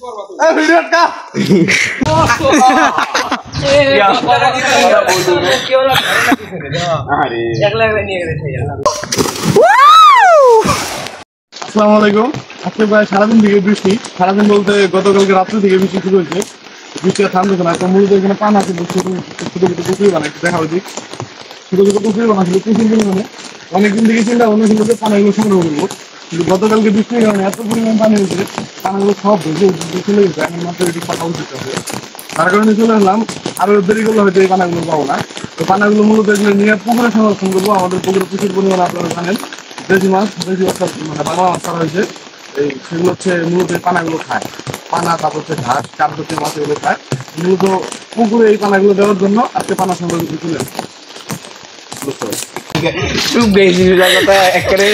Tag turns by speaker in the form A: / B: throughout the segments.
A: Video का আসসালামু আলাইকুম। আজকে প্রায় সারাদিন থেকে বৃষ্টি, সারাদিন বলতে গতকালকে রাত্রে থেকে বৃষ্টি শুরু হয়েছে। বৃষ্টি আর থামতেছে না। তো মূলত এখানে পান আছে, ছোট ছোট পুকুরি বানাইছে, দেখা উচিত ছোট ছোট পুকুরি বানাচ্ছিল প্রচুর পরিমাণে। অনেকদিন থেকে চিন্তা ভাবনা ছিল যে পানাগুলো সংগ্রহ করবো, কিন্তু গতকালকে বৃষ্টির কারণে এত পরিমাণ পানি হয়েছে, পানাগুলো সব ভেজে চলে গেছে। এখন মাত্র এটি পাতা উচিত হবে, তার কারণে চলে এলাম। আরো দেরি করলে হয়তো এই পানাগুলো পাবো না। তো পানাগুলো মূলত এগুলো নিয়ে পুকুরে সংরক্ষণ করবো। আমাদের পুকুরে প্রচুর পরিমাণে আপনারা জানেন দেশি মাছ অর্থাৎ মানে বাংলা মাছ ছাড়া হয়েছে। এই সেগুলো হচ্ছে মূলত এই পানাগুলো খায়। পানা, তারপর হচ্ছে ঘাস, চার জাতীয় মাছ এগুলো খায়। মূলত পুকুরে এই পানাগুলো দেওয়ার জন্য আজকে পানা সংগ্রহ করতে চলে আসছে।
B: Too basic কথা একবারে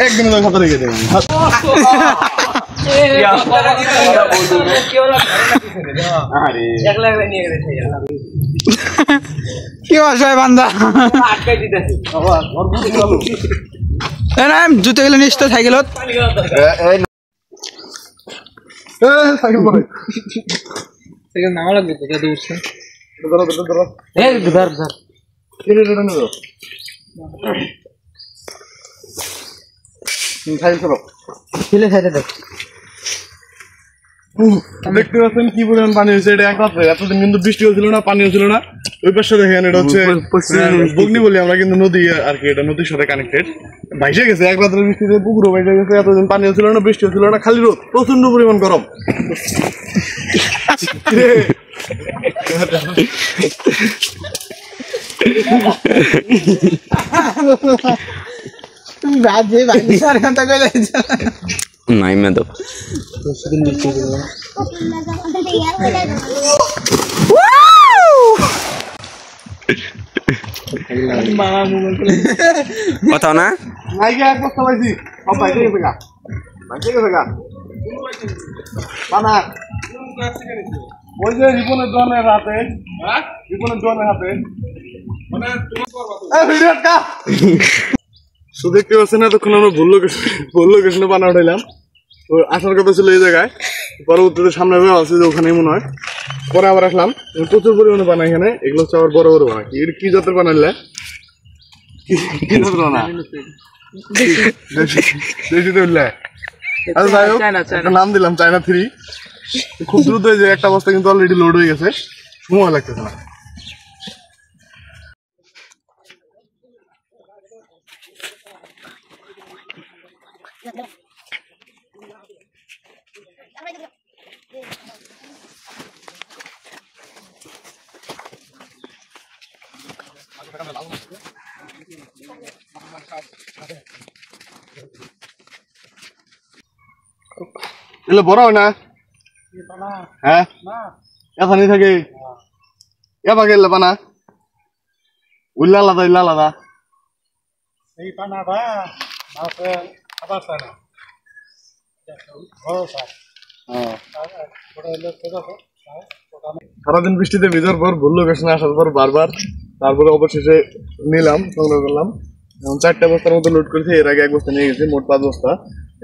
A: একদিনের খাতা রেখে দেবেন।
B: কি অসহায় বান্দা জুতে গেলে নিশ্চয় সাইকেলত
A: সাইকেল করে
B: সাইকেল নামা লাগবে তো দাদা উঠছে
A: দেখতে পাচ্ছেন কি পরিমাণ পানি হয়েছে। এটা এক রাত্রে, এতদিন কিন্তু বৃষ্টি হচ্ছিল না, পানি হচ্ছিল না। ওই পাশে দেখেন এটা হচ্ছে বগ্নি বলি আমরা, কিন্তু নদী আর কি, এটা নদীর সাথে কানেক্টেড। ভাইসে গেছে এক রাত্রে বৃষ্টিতে, পুকুরও ভাইসে গেছে। এতদিন পানি হচ্ছিল না, বৃষ্টি হচ্ছিল না, খালি রোদ, প্রচন্ড পরিমাণ গরম।
B: নাই মেদো কথা না
A: নাইকে এক বস্তা পাইছি, সব ভাইসে গেছে গা, ভাইসে গেছে গা পানা। ওই যে রিপনের জনের হাতে, রিপনের জনের হাতে ভিডিও का দেখতে পাচ্ছেন। এতক্ষণ আমরা ভুল লোকেশনে পানা উঠাইলাম। তো আসার কথা ছিল এই জায়গায়, পরবর্তীতে সামনে আছে যে ওখানেই মনে হয়। পরে আবার আসলাম, প্রচুর পরিমাণে পানা এখানে। এগুলো হচ্ছে আবার বড় বড় পানা। কি জাতের পানা নিলে, কি জাতের পানা? দেশি তো উঠলে। আচ্ছা যাই হোক, একটা নাম দিলাম চায়না 3। খুব দ্রুত এই যে একটা বস্তা কিন্তু অলরেডি লোড হয়ে গেছে, সময় লাগতেছে না। এগুলো বড় হয় না? হ্যাঁ, এখানে থাকে এবার গেলে পানা উল্লা আলাদা, ইল্লা আলাদা।
C: এই পানাটা মাছে খাবার চায় না,
A: সারাদিন বৃষ্টিতে ভিজার পর ভুল লোকেশনে আসার পর বারবার, তারপরে অবশেষে নিলাম, সংগ্রহ করলাম। এখন 4টা বস্তার মতো লোড করেছি। এর আগে 1 বস্তা নিয়ে গেছি, মোট 5 বস্তা।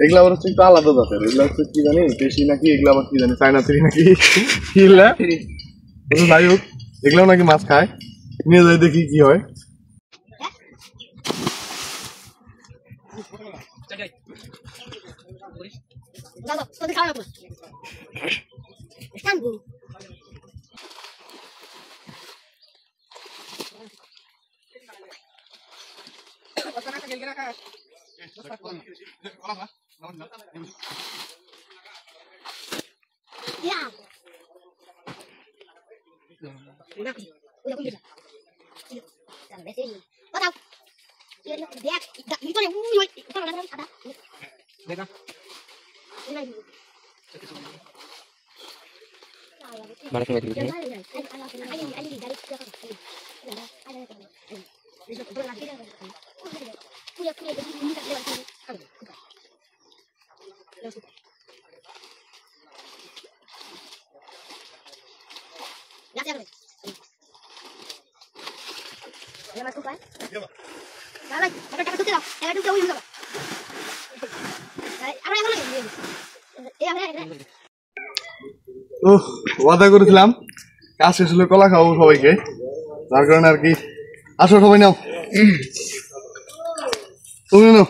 A: এগুলা আবার হচ্ছে একটু আলাদা জাতের। এগুলা হচ্ছে কি জানি, দেশি নাকি, এগুলা আবার কি জানি, চায়না 3 নাকি, যাই হোক এগুলাও নাকি মাছ খায়। নিয়ে যাই দেখি কি হয়।
D: Ya, mas, compadre. Dale.
A: তো ওয়াদা করেছিলাম কাজ শেষ হলে কলা খাওয়াবো সবাইকে, যার কারণে আর কি আসো সবাই নাও, তুমি নাও।